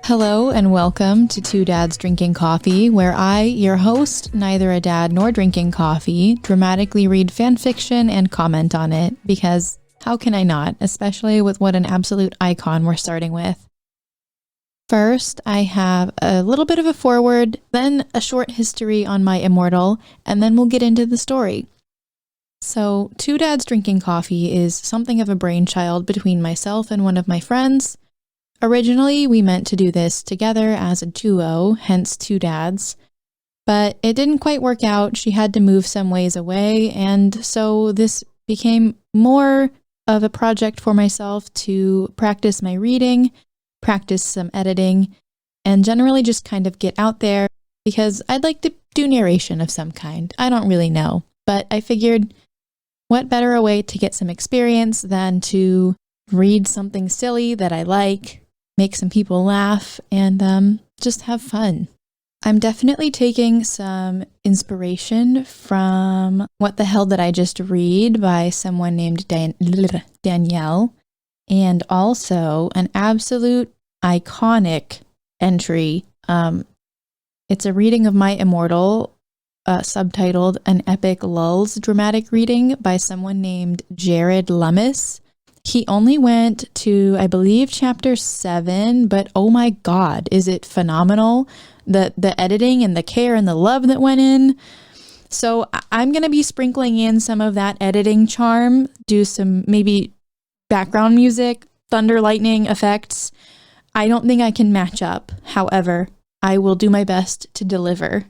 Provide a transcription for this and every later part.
Hello and welcome to Two Dads Drinking Coffee, where I, your host, neither a dad nor drinking coffee, dramatically read fanfiction and comment on it, because how can I not, especially with what an absolute icon we're starting with. First, I have a little bit of a foreword, then a short history on My Immortal, and then we'll get into the story. So, Two Dads Drinking Coffee is something of a brainchild between myself and one of my friends. Originally, we meant to do this together as a duo, hence Two Dads, but it didn't quite work out. She had to move some ways away, and so this became more of a project for myself to practice my reading, practice some editing, and generally just kind of get out there because I'd like to do narration of some kind. I don't really know, but I figured what better a way to get some experience than to read something silly that I like, make some people laugh, and just have fun. I'm definitely taking some inspiration from What the Hell Did I Just Read by someone named Danielle, and also an absolute iconic entry. It's a reading of My Immortal, subtitled An Epic Lulls dramatic reading by someone named Jared Lummis. He only went to, I believe, chapter 7, but oh my god, is it phenomenal? The editing and the care and the love that went in. So I'm going to be sprinkling in some of that editing charm, do some maybe background music, thunder, lightning effects. I don't think I can match up. However, I will do my best to deliver.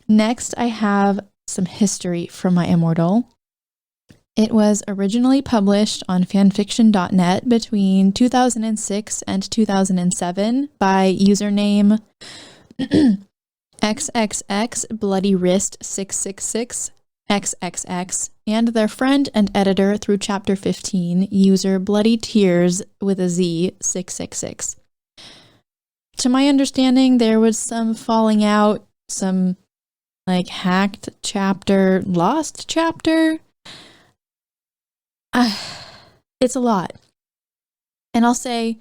Next, I have some history from My Immortal. It was originally published on fanfiction.net between 2006 and 2007 by username XXXBloodyWrist666XXX and their friend and editor through chapter 15, user Bloody Tears with a Z 666. To my understanding, there was some falling out, some hacked chapter, lost chapter. It's a lot. And I'll say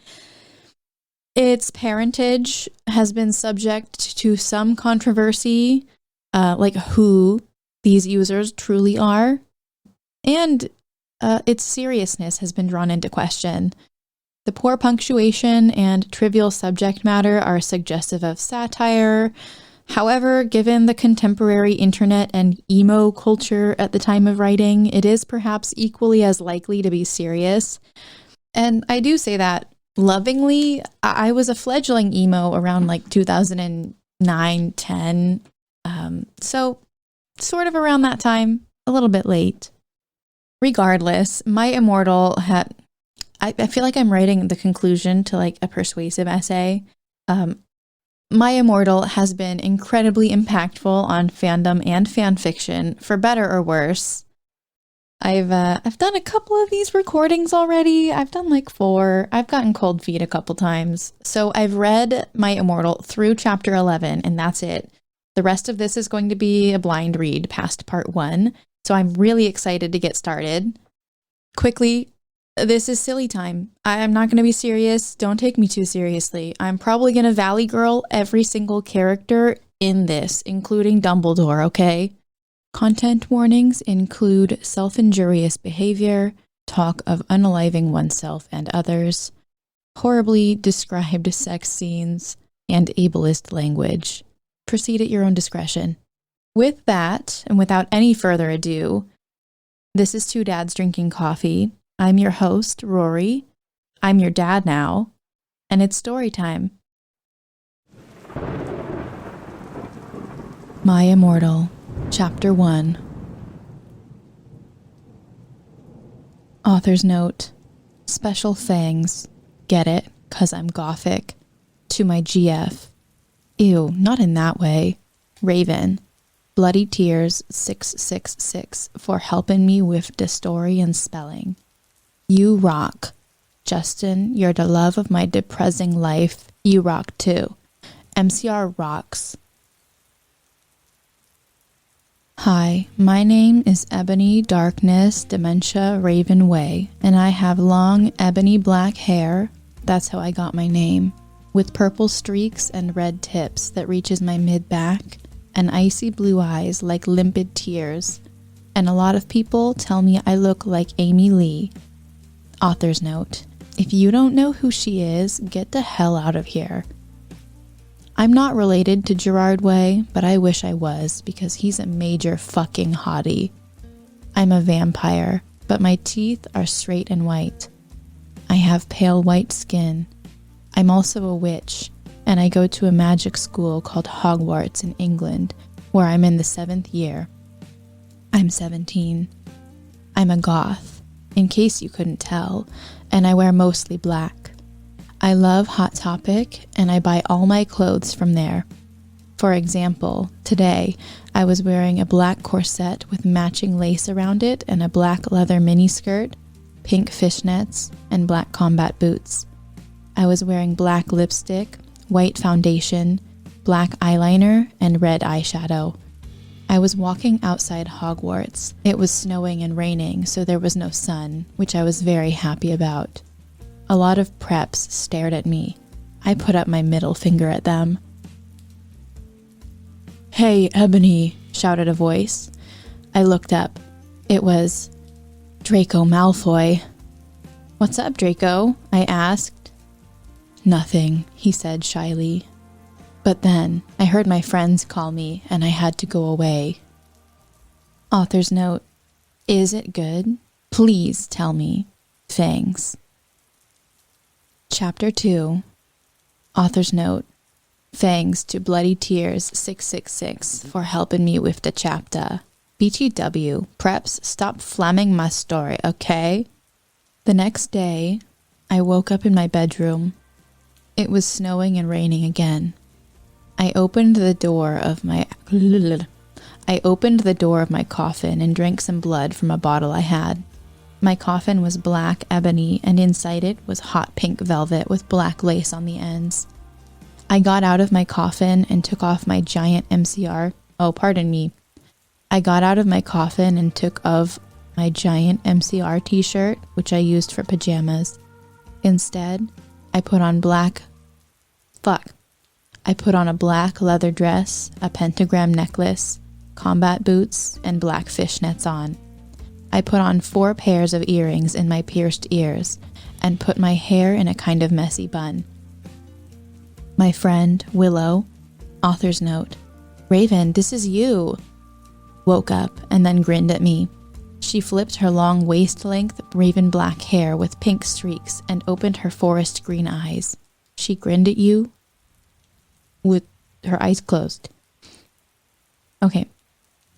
its parentage has been subject to some controversy, like who these users truly are, and its seriousness has been drawn into question. The poor punctuation and trivial subject matter are suggestive of satire. However, given the contemporary internet and emo culture at the time of writing, it is perhaps equally as likely to be serious. And I do say that lovingly. I was a fledgling emo around 2009, 10. So sort of around that time, a little bit late. Regardless, My Immortal had, I feel like I'm writing the conclusion to a persuasive essay. My Immortal has been incredibly impactful on fandom and fanfiction, for better or worse. I've done a couple of these recordings already. I've done 4. I've gotten cold feet a couple times. So I've read My Immortal through chapter 11, and that's it. The rest of this is going to be a blind read past part 1. So I'm really excited to get started. Quickly, this is silly time. I'm not going to be serious. Don't take me too seriously. I'm probably going to valley girl every single character in this, including Dumbledore, okay? Content warnings include self-injurious behavior, talk of unaliving oneself and others, horribly described sex scenes, and ableist language. Proceed at your own discretion. With that, and without any further ado, this is Two Dads Drinking Coffee. I'm your host, Rory. I'm your dad now, and it's story time. My Immortal, Chapter 1. Author's note. Special thanks. Get it? 'Cause I'm gothic. To my GF. Ew, not in that way. Raven. Bloody Tears 666 for helping me with the story and spelling. You rock. Justin, you're the love of my depressing life. You rock too. MCR rocks. Hi, my name is Ebony Darkness Dementia Raven Way, and I have long ebony black hair. That's how I got my name. with purple streaks and red tips that reaches my mid-back, and icy blue eyes like limpid tears, and a lot of people tell me I look like Amy Lee. Author's note: if you don't know who she is, get the hell out of here. I'm not related to Gerard Way, but I wish I was, because he's a major fucking hottie. I'm a vampire, but my teeth are straight and white. I have pale white skin. I'm also a witch, and I go to a magic school called Hogwarts in England, where I'm in the 7th year. I'm 17. I'm a goth, in case you couldn't tell, and I wear mostly black. I love Hot Topic, and I buy all my clothes from there. For example, today I was wearing a black corset with matching lace around it and a black leather miniskirt, pink fishnets, and black combat boots. I was wearing black lipstick, white foundation, black eyeliner, and red eyeshadow. I was walking outside Hogwarts. It was snowing and raining, so there was no sun, which I was very happy about. A lot of preps stared at me. I put up my middle finger at them. "Hey, Ebony," shouted a voice. I looked up. It was Draco Malfoy. "What's up, Draco?" I asked. "Nothing," he said shyly. But then I heard my friends call me and I had to go away. Author's note: is it good? Please tell me. Fangs. Chapter 2. Author's note: thanks to Bloody Tears 666 for helping me with the chapter. BTW, preps, stop flamming my story, okay? The next day, I woke up in my bedroom. It was snowing and raining again. I opened the door of my coffin and drank some blood from a bottle I had. My coffin was black ebony, and inside it was hot pink velvet with black lace on the ends. I got out of my coffin and took off my giant I got out of my coffin and took off my giant MCR t-shirt, which I used for pajamas. Instead, I put on a black leather dress, a pentagram necklace, combat boots, and black fishnets on. I put on 4 pairs of earrings in my pierced ears and put my hair in a kind of messy bun. My friend, Willow, author's note: Raven, this is you, woke up and then grinned at me. She flipped her long waist-length raven black hair with pink streaks and opened her forest green eyes. She grinned at you with her eyes closed. Okay.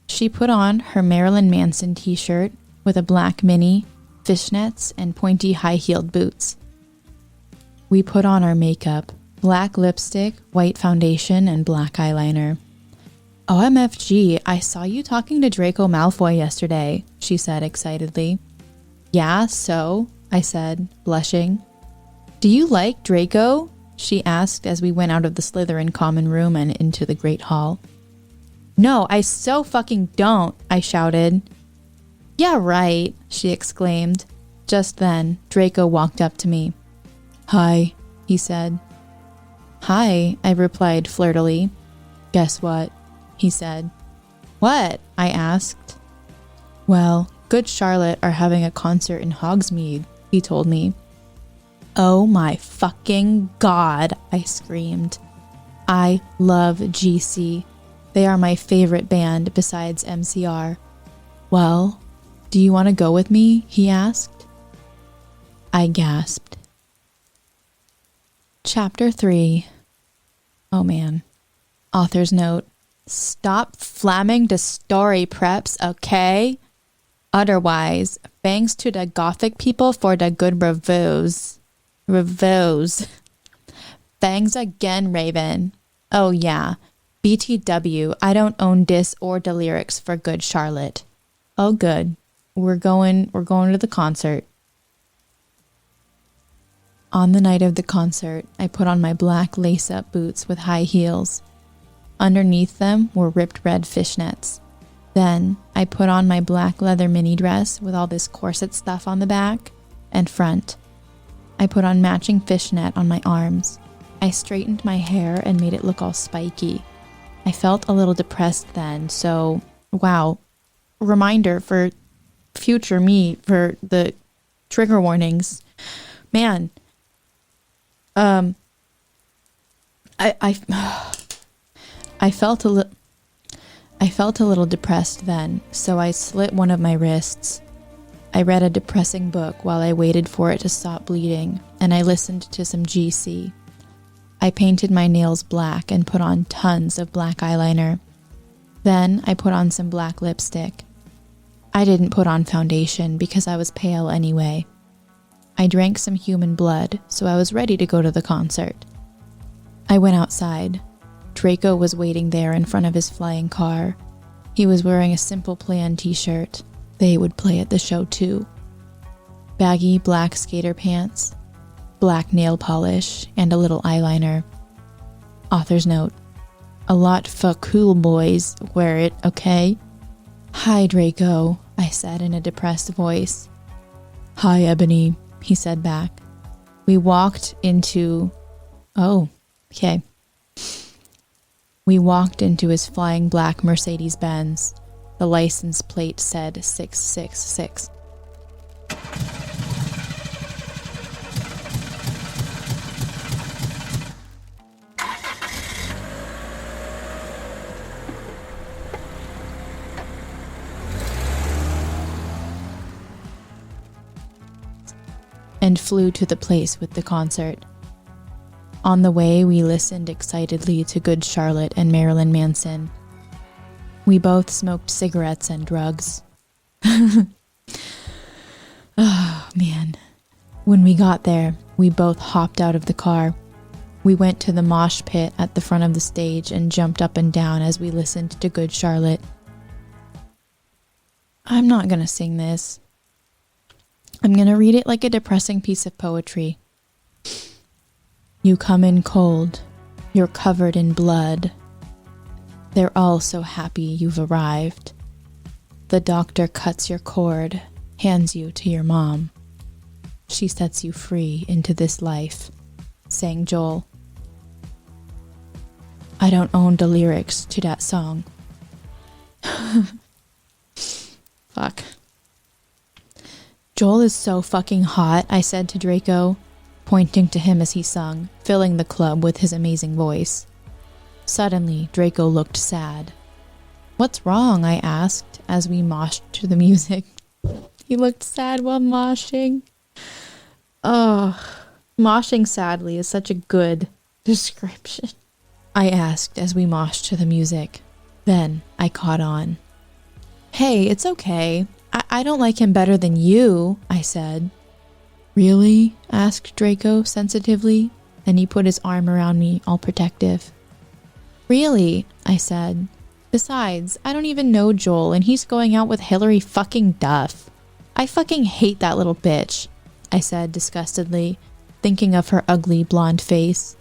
She put on her Marilyn Manson t-shirt with a black mini, fishnets, and pointy high-heeled boots. We put on our makeup, black lipstick, white foundation, and black eyeliner. OMFG, I saw you talking to Draco Malfoy yesterday, she said excitedly. Yeah, so? I said, blushing. Do you like Draco? She asked as we went out of the Slytherin common room and into the Great Hall. No, I so fucking don't, I shouted. Yeah, right, she exclaimed. Just then, Draco walked up to me. Hi, he said. Hi, I replied flirtily. Guess what? He said. What? I asked. Well, Good Charlotte are having a concert in Hogsmeade, he told me. Oh my fucking God, I screamed. I love GC. They are my favorite band besides MCR. Well, do you want to go with me? He asked. I gasped. Chapter 3. Oh man. Author's note. Stop flamming the story, preps, okay? Otherwise, thanks to the gothic people for the good reviews. Thanks again, Raven. Oh yeah. BTW, I don't own this or the lyrics for Good Charlotte. Oh good. We're going to the concert. On the night of the concert, I put on my black lace-up boots with high heels. Underneath them were ripped red fishnets. Then I put on my black leather mini dress with all this corset stuff on the back and front. I put on matching fishnet on my arms. I straightened my hair and made it look all spiky. I felt a little depressed then, so, wow. Reminder for future me for the trigger warnings. Man. I felt a little depressed then, so I slit one of my wrists. I read a depressing book while I waited for it to stop bleeding, and I listened to some GC. I painted my nails black and put on tons of black eyeliner. Then I put on some black lipstick. I didn't put on foundation because I was pale anyway. I drank some human blood, so I was ready to go to the concert. I went outside. Draco was waiting there in front of his flying car. He was wearing a Simple Plan t-shirt. They would play at the show too. Baggy black skater pants, black nail polish, and a little eyeliner. Author's note. A lot for cool boys wear it, okay? Hi, Draco, I said in a depressed voice. Hi, Ebony, he said back. We walked into... Oh, okay. We walked into his flying black Mercedes-Benz. The license plate said 666. And flew to the place with the concert. On the way, we listened excitedly to Good Charlotte and Marilyn Manson. We both smoked cigarettes and drugs. Oh, man. When we got there, we both hopped out of the car. We went to the mosh pit at the front of the stage and jumped up and down as we listened to Good Charlotte. I'm not gonna sing this. I'm gonna read it like a depressing piece of poetry. You come in cold. You're covered in blood. They're all so happy you've arrived. The doctor cuts your cord, hands you to your mom. She sets you free into this life, sang Joel. I don't own the lyrics to that song. Fuck. Joel is so fucking hot, I said to Draco, pointing to him as he sung, filling the club with his amazing voice. Suddenly, Draco looked sad. What's wrong? I asked as we moshed to the music. He looked sad while moshing. Oh, moshing sadly is such a good description. I asked as we moshed to the music. Then I caught on. Hey, it's okay. I don't like him better than you, I said. Really? Asked Draco sensitively. Then he put his arm around me, all protective. Really? I said. Besides, I don't even know Joel, and he's going out with Hillary fucking Duff. I fucking hate that little bitch, I said disgustedly, thinking of her ugly blonde face.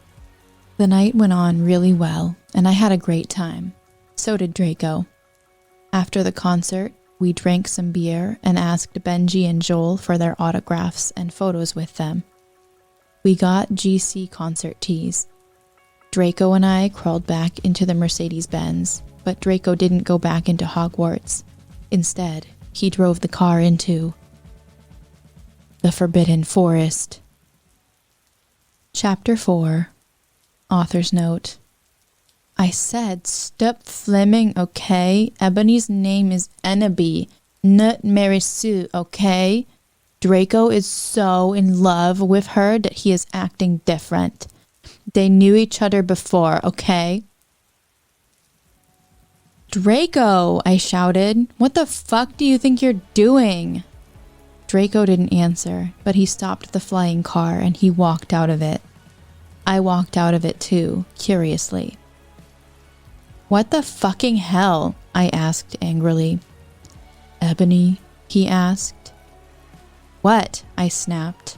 The night went on really well, and I had a great time. So did Draco. After the concert, we drank some beer and asked Benji and Joel for their autographs and photos with them. We got GC concert tees. Draco and I crawled back into the Mercedes-Benz, but Draco didn't go back into Hogwarts. Instead, he drove the car into the Forbidden Forest. Chapter 4. Author's note. I said, stop Fleming, okay? Ebony's name is Enoby, not Mary Sue, okay? Draco is so in love with her that he is acting different. They knew each other before, okay? Draco, I shouted. What the fuck do you think you're doing? Draco didn't answer, but he stopped the flying car and he walked out of it. I walked out of it too, curiously. What the fucking hell? I asked angrily. Ebony, he asked. What? I snapped.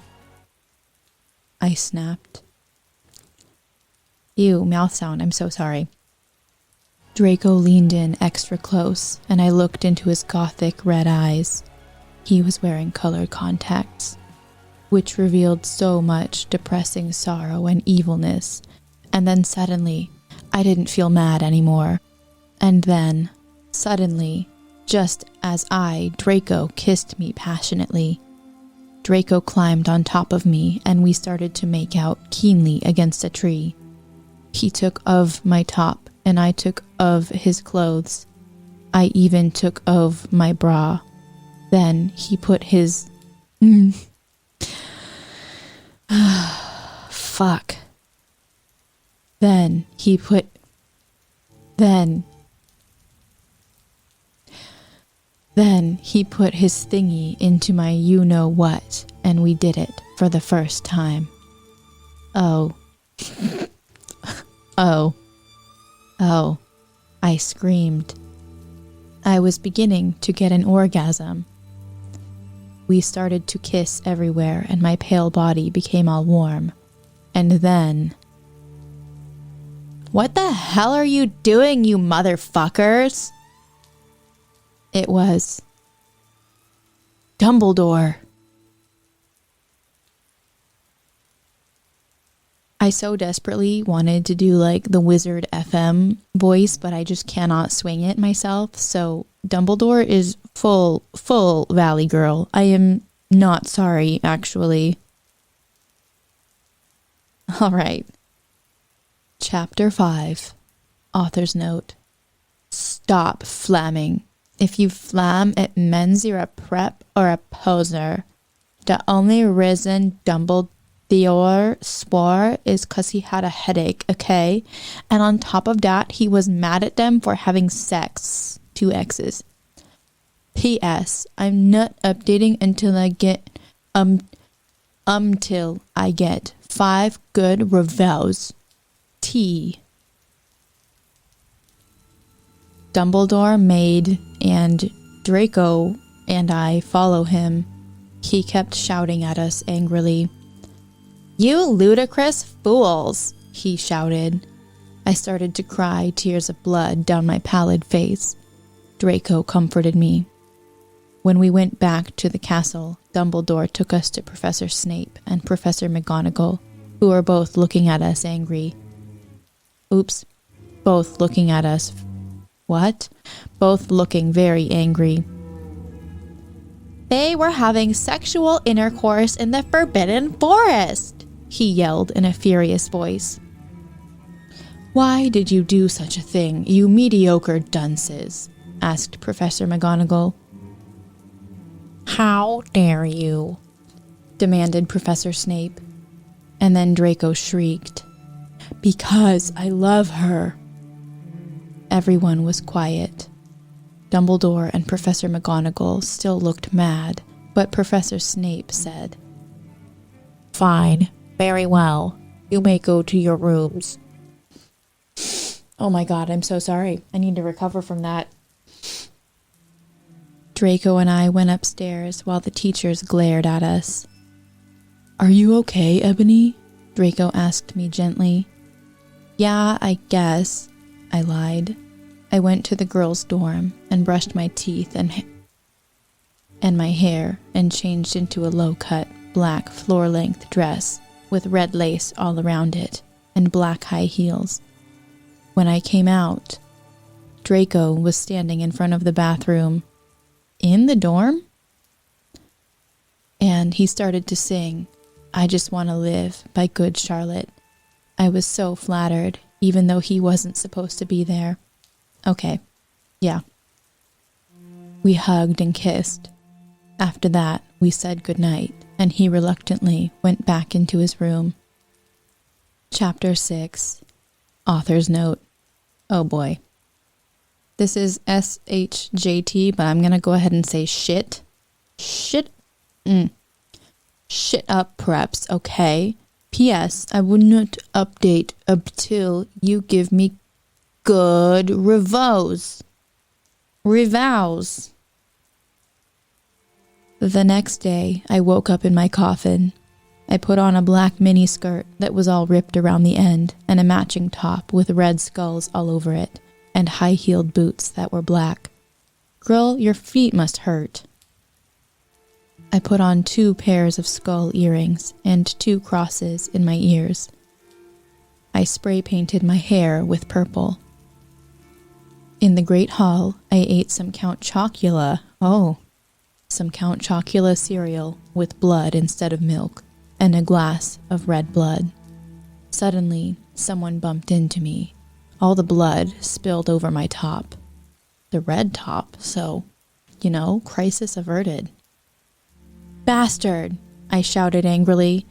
Ew, mouth sound, I'm so sorry. Draco leaned in extra close, and I looked into his gothic red eyes. He was wearing colored contacts, which revealed so much depressing sorrow and evilness And then suddenly, I didn't feel mad anymore. And then, suddenly, just as Draco, kissed me passionately, Draco climbed on top of me and we started to make out keenly against a tree. He took of my top and I took of his clothes. I even took of my bra. Then he put his... Fuck. Then he put his thingy into my you-know-what, and we did it for the first time. Oh. Oh. Oh. I screamed. I was beginning to get an orgasm. We started to kiss everywhere, and my pale body became all warm. And then... What the hell are you doing, you motherfuckers? It was... Dumbledore. I so desperately wanted to do like the Wizard FM voice, but I just cannot swing it myself. So Dumbledore is full Valley Girl. I am not sorry, actually. All right. Chapter 5. Author's note. Stop flamming. If you flam, it means you're a prep or a poser. The only reason Dumbledore swore is because he had a headache, okay? And on top of that, he was mad at them for having sex. 2 X's. P.S. I'm not updating until I get till I get 5 good reviews. T. Dumbledore made and Draco and I follow him. He kept shouting at us angrily. You ludicrous fools, he shouted. I started to cry, tears of blood down my pallid face. Draco comforted me. When we went back to the castle, Dumbledore took us to Professor Snape and Professor McGonagall, who were both looking at us angry. Oops. Both looking at us. What? Both looking very angry. They were having sexual intercourse in the Forbidden Forest, he yelled in a furious voice. Why did you do such a thing, you mediocre dunces? Asked Professor McGonagall. How dare you? Demanded Professor Snape. And then Draco shrieked. Because I love her. Everyone was quiet. Dumbledore and Professor McGonagall still looked mad, but Professor Snape said, Fine, very well. You may go to your rooms. Oh my god, I'm so sorry. I need to recover from that. Draco and I went upstairs while the teachers glared at us. Are you okay, Ebony? Draco asked me gently. Yeah, I guess, I lied. I went to the girls' dorm and brushed my teeth and my hair and changed into a low-cut, black floor-length dress with red lace all around it and black high heels. When I came out, Draco was standing in front of the bathroom. In the dorm? And he started to sing, I Just Want to Live by Good Charlotte. I was so flattered, even though he wasn't supposed to be there. Okay, yeah. We hugged and kissed. After that, we said goodnight, and he reluctantly went back into his room. Chapter 6. Author's note. Oh boy. This is SHJT, but I'm going to go ahead and say shit. Shit. Shit up, preps, okay? P.S. I will not update until you give me good reviews. Revows. The next day, I woke up in my coffin. I put on a black miniskirt that was all ripped around the end and a matching top with red skulls all over it and high-heeled boots that were black. Girl, your feet must hurt. I put on 2 pairs of skull earrings and 2 crosses in my ears. I spray painted my hair with purple. In the great hall, I ate some Count Chocula. Some Count Chocula cereal with blood instead of milk and a glass of red blood. Suddenly, someone bumped into me. All the blood spilled over my top. The red top, so, crisis averted. Bastard! I shouted angrily.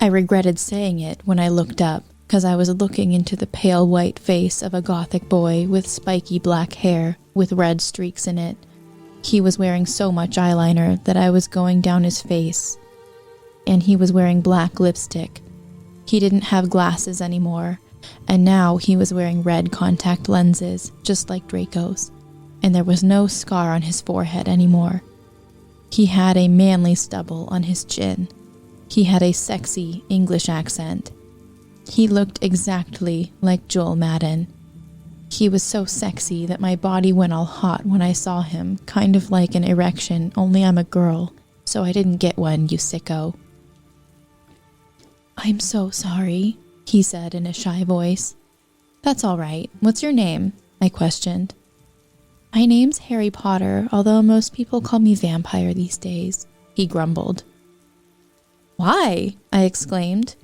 I regretted saying it when I looked up, because I was looking into the pale white face of a gothic boy with spiky black hair with red streaks in it. He was wearing so much eyeliner that I was going down his face. And he was wearing black lipstick. He didn't have glasses anymore, and now he was wearing red contact lenses, just like Draco's, and there was no scar on his forehead anymore. He had a manly stubble on his chin. He had a sexy English accent. He looked exactly like Joel Madden. He was so sexy that my body went all hot when I saw him, kind of like an erection, only I'm a girl, so I didn't get one, you sicko. I'm so sorry, he said in a shy voice. That's all right. What's your name? I questioned. My name's Harry Potter, although most people call me Vampire these days, he grumbled. Why? I exclaimed.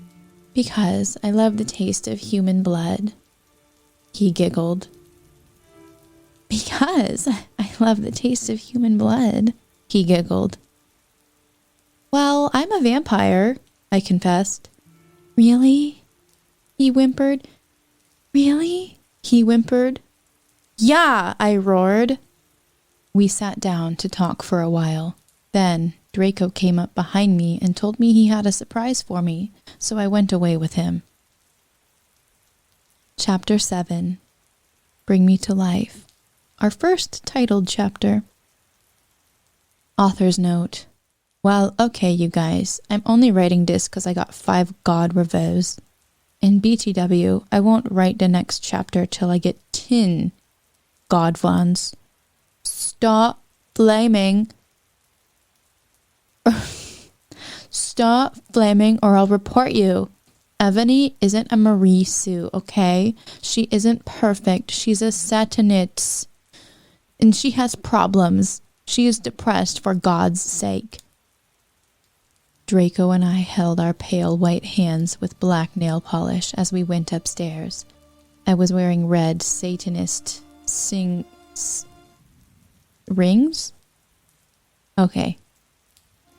Because I love the taste of human blood. He giggled. Because I love the taste of human blood, he giggled. Well, I'm a vampire, I confessed. Really? He whimpered. Really? He whimpered. Yeah, I roared. We sat down to talk for a while. Then Draco came up behind me and told me he had a surprise for me, so I went away with him. Chapter 7. Bring Me to Life. Our first titled chapter. Author's note. Well, okay, you guys, I'm only writing this because I got 5 God reviews. In BTW, I won't write the next chapter till I get 10 God ones. Stop flaming. Stop flaming or I'll report you. Ebony isn't a Marie Sue, okay? She isn't perfect. She's a satanist. And she has problems. She is depressed for God's sake. Draco and I held our pale white hands with black nail polish as we went upstairs. I was wearing red Satanist rings? Okay.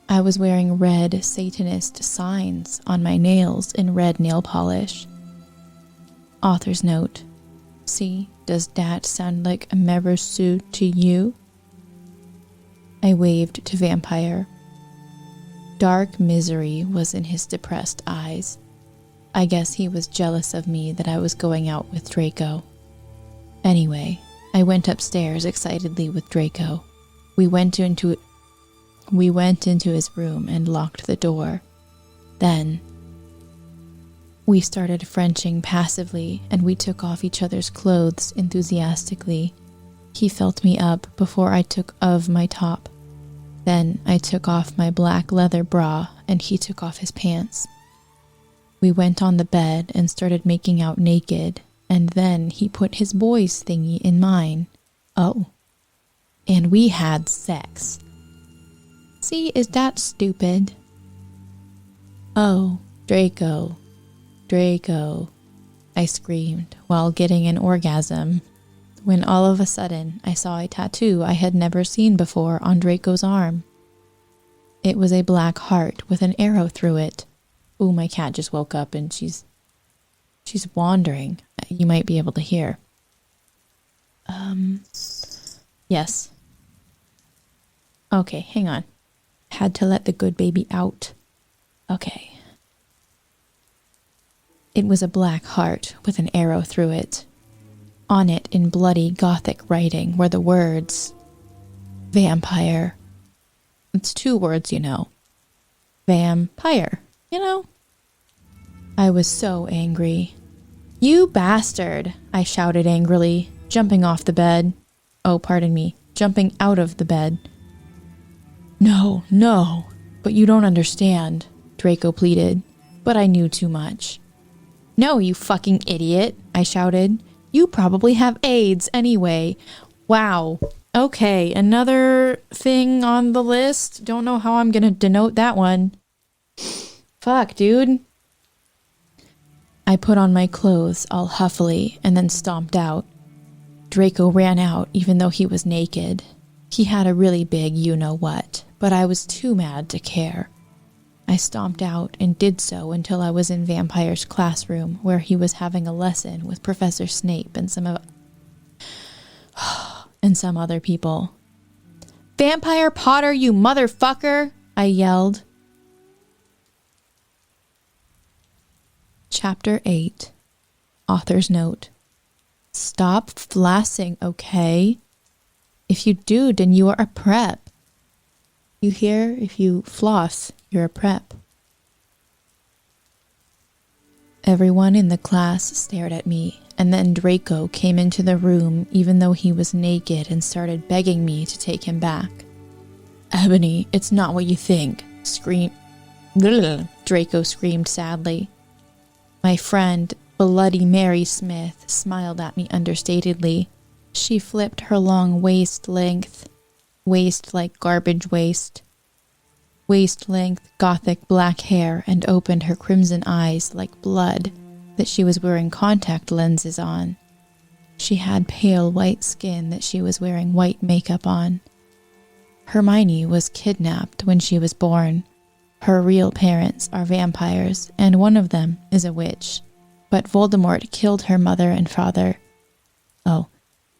I was wearing red Satanist signs on my nails in red nail polish. Author's note. See, does that sound like a Meversu to you? I waved to Vampire. Dark misery was in his depressed eyes. I guess he was jealous of me that I was going out with Draco. Anyway, I went upstairs excitedly with Draco. We went into his room and locked the door. Then, we started Frenching passively, and we took off each other's clothes enthusiastically. He felt me up before I took off my top. Then I took off my black leather bra, and he took off his pants. We went on the bed and started making out naked, and then he put his boy's thingy in mine. Oh. And we had sex. See, is that stupid? Oh, Draco, Draco, I screamed while getting an orgasm, when all of a sudden I saw a tattoo I had never seen before on Draco's arm. It was a black heart with an arrow through it. Ooh, my cat just woke up and she's wandering. You might be able to hear. Yes. Okay, hang on. Had to let the good baby out. Okay. It was a black heart with an arrow through it. On it, in bloody Gothic writing, were the words, vampire. It's 2 words, you know. Vampire, you know. I was so angry. You bastard, I shouted angrily, jumping off the bed. Oh, pardon me, jumping out of the bed. No, but you don't understand, Draco pleaded, but I knew too much. No, you fucking idiot, I shouted. You probably have AIDS anyway. Wow. Okay, another thing on the list. Don't know how I'm gonna denote that one. Fuck, dude. I put on my clothes all huffily and then stomped out. Draco ran out even though he was naked. He had a really big you-know-what, but I was too mad to care. I stomped out and did so until I was in Vampire's classroom, where he was having a lesson with Professor Snape and some other people. Vampire Potter, you motherfucker! I yelled. Chapter 8. Author's note. Stop flassing, okay? If you do, then you are a prep. You hear? If you floss, you're a prep. Everyone in the class stared at me, and then Draco came into the room even though he was naked and started begging me to take him back. Ebony, it's not what you think. Draco screamed sadly. My friend, Bloody Mary Smith, smiled at me understatedly. She flipped her long waist like garbage waste length gothic black hair, and opened her crimson eyes like blood that she was wearing contact lenses on. She had pale white skin that she was wearing white makeup on. Hermione was kidnapped when she was born. Her real parents are vampires, and one of them is a witch. But Voldemort killed her mother and father.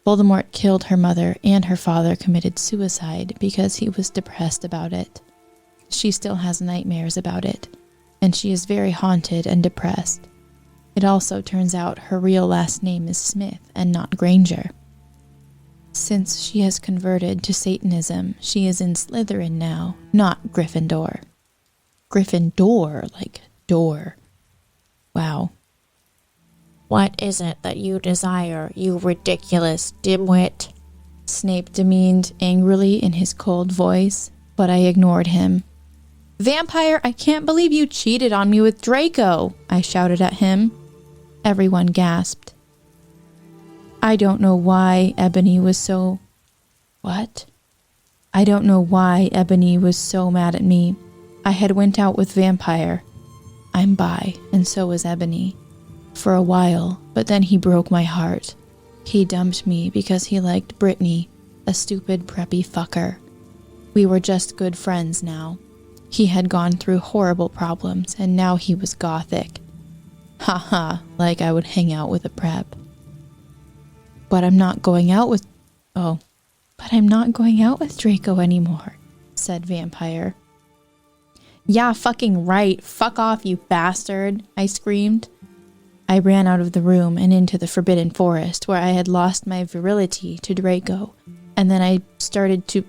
Voldemort killed her mother, and her father committed suicide because he was depressed about it. She still has nightmares about it, and she is very haunted and depressed. It also turns out her real last name is Smith and not Granger. Since she has converted to Satanism, she is in Slytherin now, not Gryffindor. Gryffindor, like door. Wow. What is it that you desire, you ridiculous dimwit? Snape demeaned angrily in his cold voice, but I ignored him. Vampire, I can't believe you cheated on me with Draco, I shouted at him. Everyone gasped. I don't know why Ebony was so... What? I don't know why Ebony was so mad at me. I had went out with Vampire. I'm bi, and so was Ebony. For a while, but then he broke my heart. He dumped me because he liked Brittany, a stupid preppy fucker. We were just good friends now. He had gone through horrible problems, and now he was gothic. Haha, like I would hang out with a prep. But I'm not going out with Draco anymore, said Vampire. Yeah, fucking right. Fuck off, you bastard, I screamed. I ran out of the room and into the Forbidden Forest, where I had lost my virility to Draco, and then I started to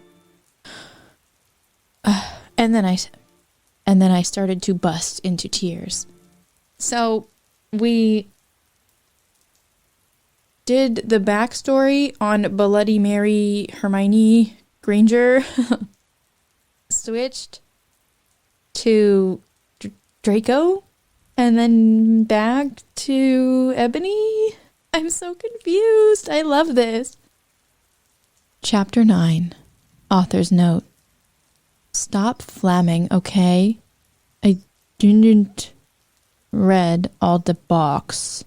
bust into tears. So we did the backstory on Bloody Mary Hermione Granger, switched to Draco, and then back to Ebony? I'm so confused. I love this. Chapter 9. Author's note. Stop flamming, okay? I didn't read all the books.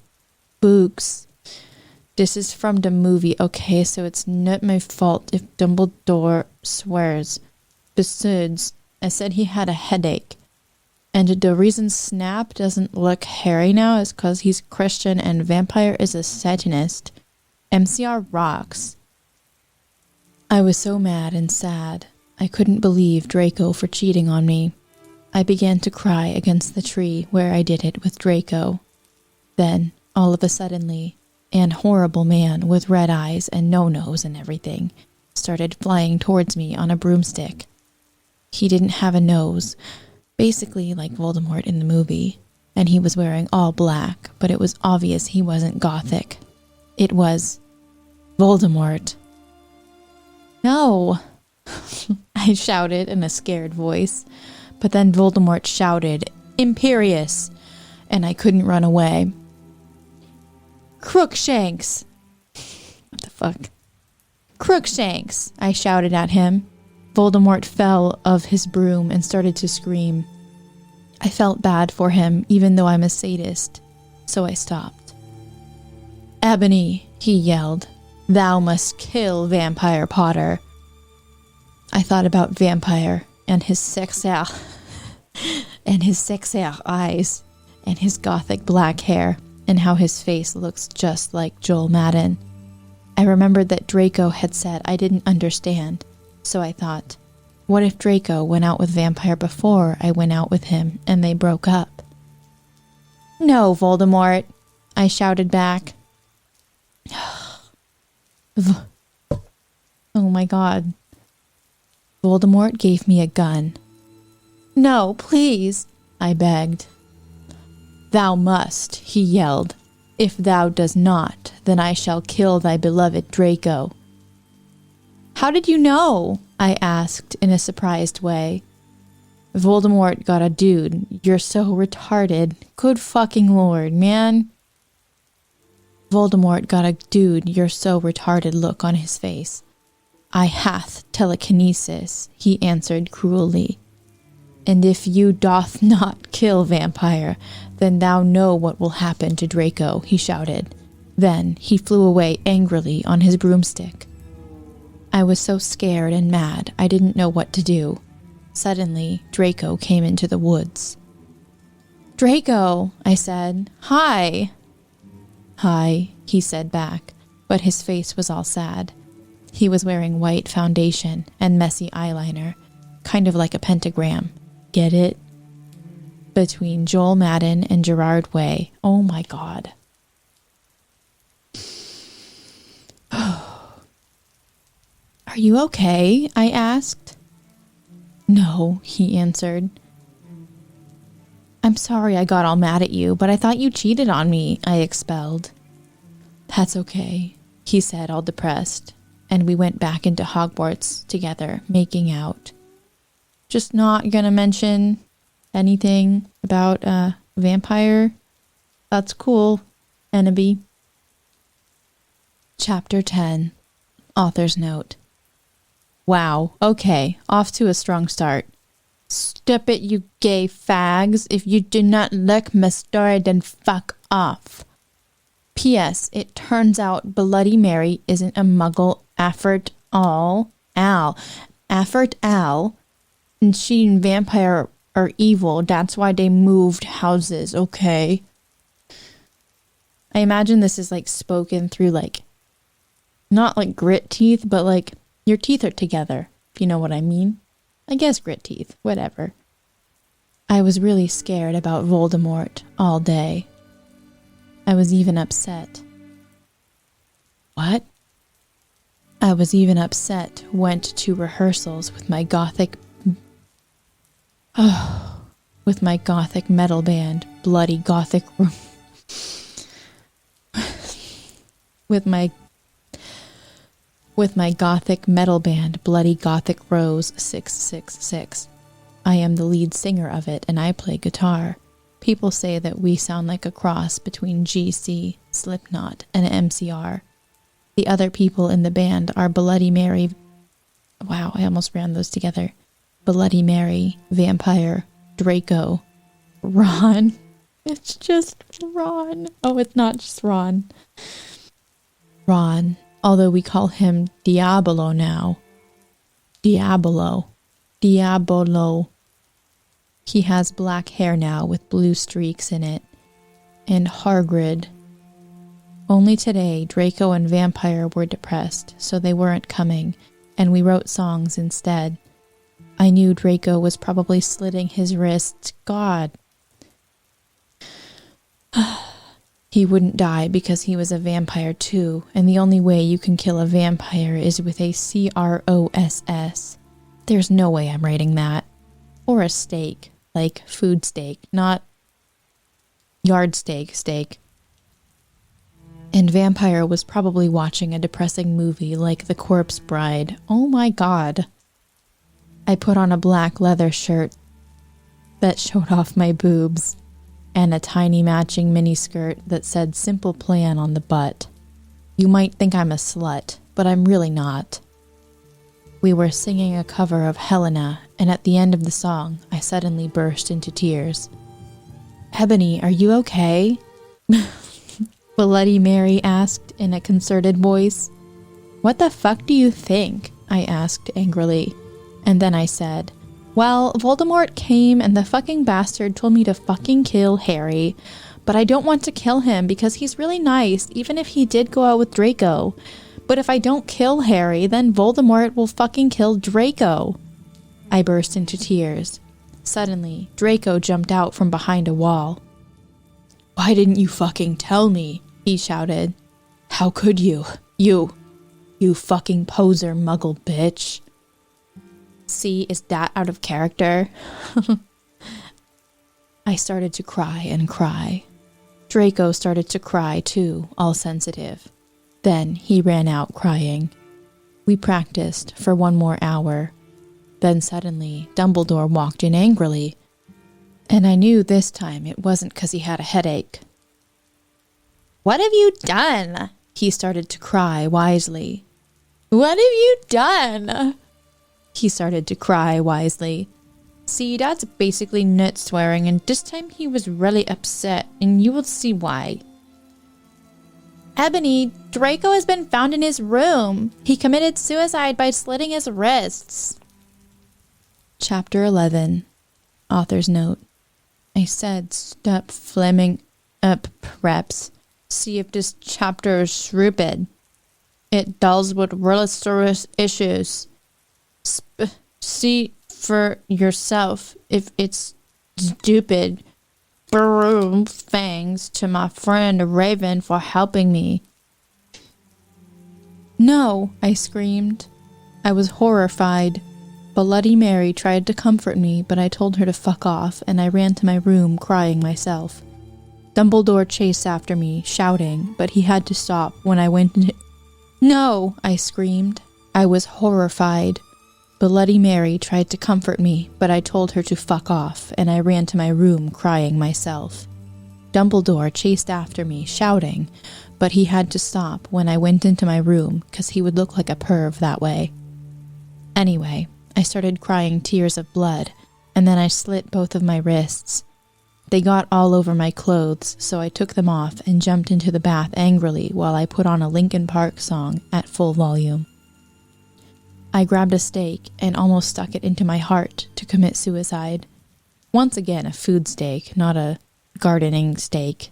This is from the movie, okay? So it's not my fault if Dumbledore swears. Besides, I said he had a headache. And the reason Snap doesn't look hairy now is because he's Christian and Vampire is a Satanist. MCR rocks. I was so mad and sad. I couldn't believe Draco for cheating on me. I began to cry against the tree where I did it with Draco. Then, all of a suddenly, an horrible man with red eyes and no nose and everything started flying towards me on a broomstick. He didn't have a nose, basically like Voldemort in the movie, and he was wearing all black, but it was obvious he wasn't gothic. It was Voldemort. No, I shouted in a scared voice, but then Voldemort shouted, Imperious, and I couldn't run away. Crookshanks! What the fuck? Crookshanks! I shouted at him. Voldemort fell of his broom and started to scream. I felt bad for him, even though I'm a sadist, so I stopped. Ebony, he yelled. Thou must kill Vampire Potter. I thought about Vampire and his sexer eyes and his gothic black hair and how his face looks just like Joel Madden. I remembered that Draco had said I didn't understand, so I thought, what if Draco went out with Vampire before I went out with him and they broke up? No, Voldemort, I shouted back. Oh my god. Voldemort gave me a gun. No, please, I begged. Thou must, he yelled. If thou does not, then I shall kill thy beloved Draco. How did you know? I asked in a surprised way. Voldemort got a dude. You're so retarded. Good fucking lord, man. Voldemort got a dude, you're so retarded look on his face. I hath telekinesis, he answered cruelly. And if you doth not kill Vampire, then thou know what will happen to Draco, he shouted. Then he flew away angrily on his broomstick. I was so scared and mad, I didn't know what to do. Suddenly, Draco came into the woods. Draco, I said. Hi. Hi, he said back, but his face was all sad. He was wearing white foundation and messy eyeliner, kind of like a pentagram. Get it? Between Joel Madden and Gerard Way. Oh my god. Are you okay? I asked. No, he answered. I'm sorry I got all mad at you, but I thought you cheated on me, I expelled. That's okay, he said, all depressed, and we went back into Hogwarts together, making out. Just not gonna mention anything about Vampire. That's cool, Enoby. Chapter 10. Author's Note. Wow, okay, off to a strong start. Stop it, you gay fags. If you do not like my story, then fuck off. P.S. It turns out Bloody Mary isn't a muggle after all. After all. And she and Vampire are evil. That's why they moved houses, okay? I imagine this is like spoken through like, not like grit teeth, but like your teeth are together, if you know what I mean. I guess grit teeth, whatever. I was really scared about Voldemort all day. I was even upset. What? I was even upset, went to rehearsals with my gothic metal band, Bloody Gothic with my gothic metal band, Bloody Gothic Rose 666. I am the lead singer of it, and I play guitar. People say that we sound like a cross between GC, Slipknot, and MCR. The other people in the band are Bloody Mary. Wow, I almost ran those together. Bloody Mary, Vampire, Draco, Ron. It's just Ron. Oh, it's not just Ron. Ron. Although we call him Diabolo now. Diabolo. He has black hair now with blue streaks in it. And Hagrid. Only today, Draco and Vampire were depressed, so they weren't coming, and we wrote songs instead. I knew Draco was probably slitting his wrists. God. He wouldn't die because he was a vampire too, and the only way you can kill a vampire is with a CROSS. There's no way I'm writing that. Or a steak, like food steak, not yard steak. And Vampire was probably watching a depressing movie like The Corpse Bride. Oh my god. I put on a black leather shirt that showed off my boobs. and a tiny matching miniskirt that said simple plan on the butt. You might think I'm a slut, but I'm really not. We were singing a cover of Helena, and at the end of the song, I suddenly burst into tears. Ebony, are you okay? Bloody Mary asked in a concerted voice. What the fuck do you think? I asked angrily. And then I said, well, Voldemort came and the fucking bastard told me to fucking kill Harry, but I don't want to kill him because he's really nice, even if he did go out with Draco. But if I don't kill Harry, then Voldemort will fucking kill Draco. I burst into tears. Suddenly, Draco jumped out from behind a wall. Why didn't you fucking tell me? He shouted. How could you? You fucking poser muggle bitch. See, is that out of character? I started to cry and cry. Draco started to cry too, all sensitive. Then he ran out crying. We practiced for 1 more hour. Then suddenly, Dumbledore walked in angrily. And I knew this time it wasn't because he had a headache. What have you done? He started to cry wisely. What have you done? He started to cry wisely. See, that's basically nut swearing, and this time he was really upset, and you will see why. Ebony, Draco has been found in his room. He committed suicide by slitting his wrists. Chapter 11. Author's note. I said stop flaming up preps. See if this chapter is stupid. It deals with really serious issues. See for yourself if it's stupid. Broom thanks to my friend Raven for helping me. No, I screamed. I was horrified. Bloody Mary tried to comfort me, but I told her to fuck off, and I ran to my room crying myself. Dumbledore chased after me, shouting, but he had to stop when I went into... No, I screamed. I was horrified. Bloody Mary tried to comfort me, but I told her to fuck off, and I ran to my room crying myself. Dumbledore chased after me, shouting, but he had to stop when I went into my room, 'cause he would look like a perv that way. Anyway, I started crying tears of blood, and then I slit both of my wrists. They got all over my clothes, so I took them off and jumped into the bath angrily while I put on a Linkin Park song at full volume. I grabbed a stake and almost stuck it into my heart to commit suicide. Once again, a food stake, not a gardening stake.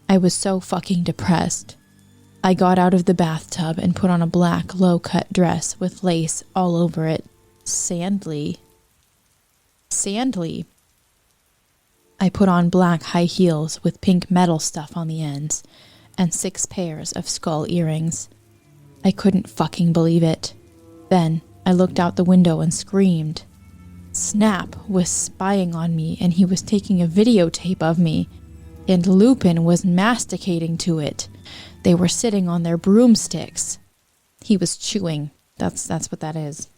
I was so fucking depressed. I got out of the bathtub and put on a black, low-cut dress with lace all over it. Sandly. I put on black high heels with pink metal stuff on the ends and 6 pairs of skull earrings. I couldn't fucking believe it. Then I looked out the window and screamed. Snap was spying on me, and he was taking a videotape of me, and Lupin was masticating to it. They were sitting on their broomsticks. He was chewing. That's what that is.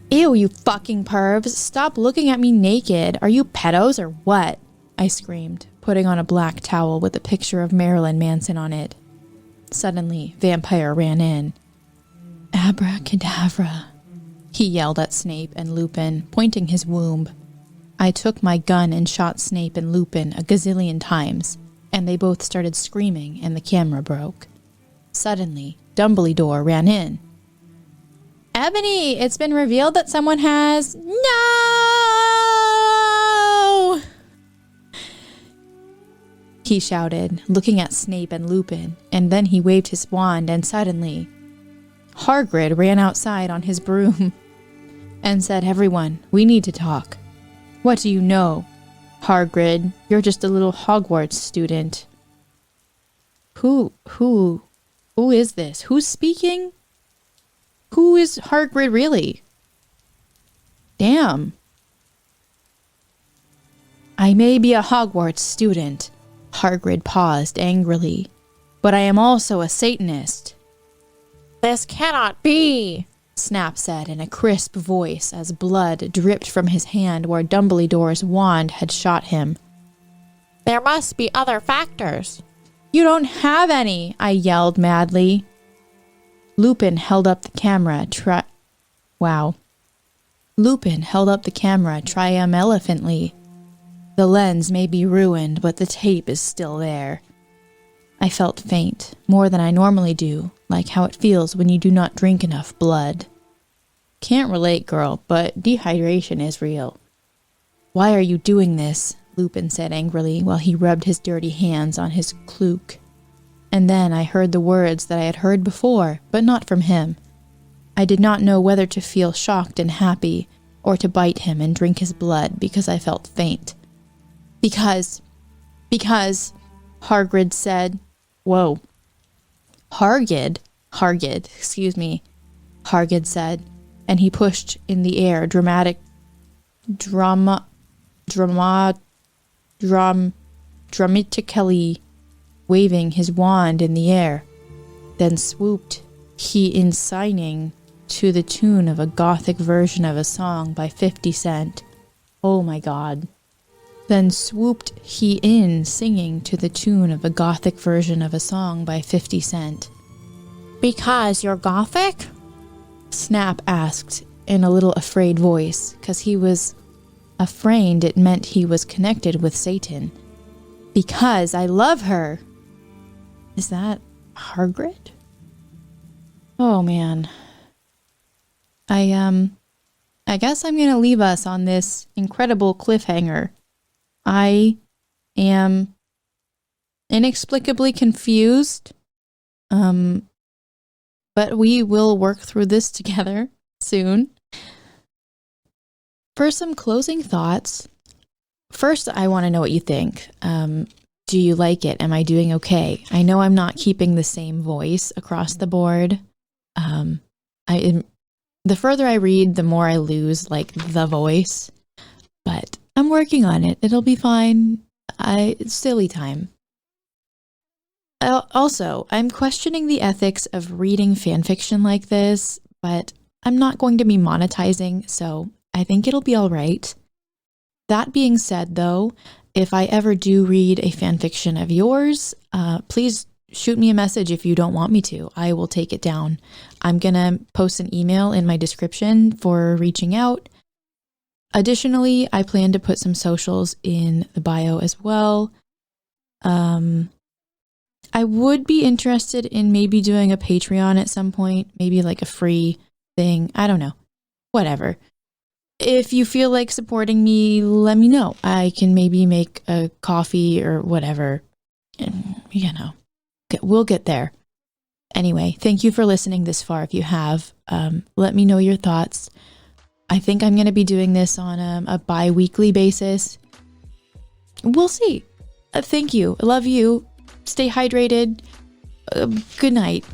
Ew, you fucking pervs. Stop looking at me naked. Are you pedos or what? I screamed, putting on a black towel with a picture of Marilyn Manson on it. Suddenly, Vampire ran in. Abracadabra, he yelled at Snape and Lupin, pointing his womb. I took my gun and shot Snape and Lupin a gazillion times, and they both started screaming and the camera broke. Suddenly, Dumbledore ran in. Ebony, it's been revealed that someone has... No! He shouted, looking at Snape and Lupin, and then he waved his wand and suddenly... Hagrid ran outside on his broom and said, Everyone, we need to talk. What do you know? Hagrid, you're just a little Hogwarts student. Who is this? Who's speaking? Who is Hagrid really? Damn. I may be a Hogwarts student, Hagrid paused angrily, but I am also a Satanist. This cannot be, Snap said in a crisp voice as blood dripped from his hand where Dumbledore's wand had shot him. There must be other factors. You don't have any, I yelled madly. Lupin held up the camera Lupin held up the camera triumphantly. The lens may be ruined, but the tape is still there. I felt faint, more than I normally do, like how it feels when you do not drink enough blood. Can't relate, girl, but dehydration is real. Why are you doing this? Lupin said angrily while he rubbed his dirty hands on his cloak. And then I heard the words that I had heard before, but not from him. I did not know whether to feel shocked and happy, or to bite him and drink his blood because I felt faint. Because, Hagrid said, whoa. Hagrid said, and he pushed in the air dramatically, waving his wand in the air. Then swooped he in signing to the tune of a gothic version of a song by 50 Cent. Oh my god. Then swooped he in singing to the tune of a gothic version of a song by 50 Cent. Because you're gothic? Snap asked in a little afraid voice, because he was afraid it meant he was connected with Satan. Because I love her. Is that Hagrid? Oh man. I guess I'm gonna leave us on this incredible cliffhanger. I am inexplicably confused. But we will work through this together soon. For some closing thoughts, first I want to know what you think. Do you like it? Am I doing okay? I know I'm not keeping the same voice across the board. The further I read, the more I lose like the voice, but I'm working on it. It'll be fine. It's silly time. Also, I'm questioning the ethics of reading fanfiction like this, but I'm not going to be monetizing, so I think it'll be all right. That being said, though, if I ever do read a fanfiction of yours, please shoot me a message if you don't want me to. I will take it down. I'm gonna post an email in my description for reaching out. Additionally, I plan to put some socials in the bio as well. I would be interested in maybe doing a Patreon at some point, maybe like a free thing. I don't know. Whatever. If you feel like supporting me, let me know. I can maybe make a coffee or whatever. And, we'll get there. Anyway, thank you for listening this far. If you have, let me know your thoughts. I think I'm going to be doing this on a bi-weekly basis. We'll see. Thank you. I love you. Stay hydrated. Good night.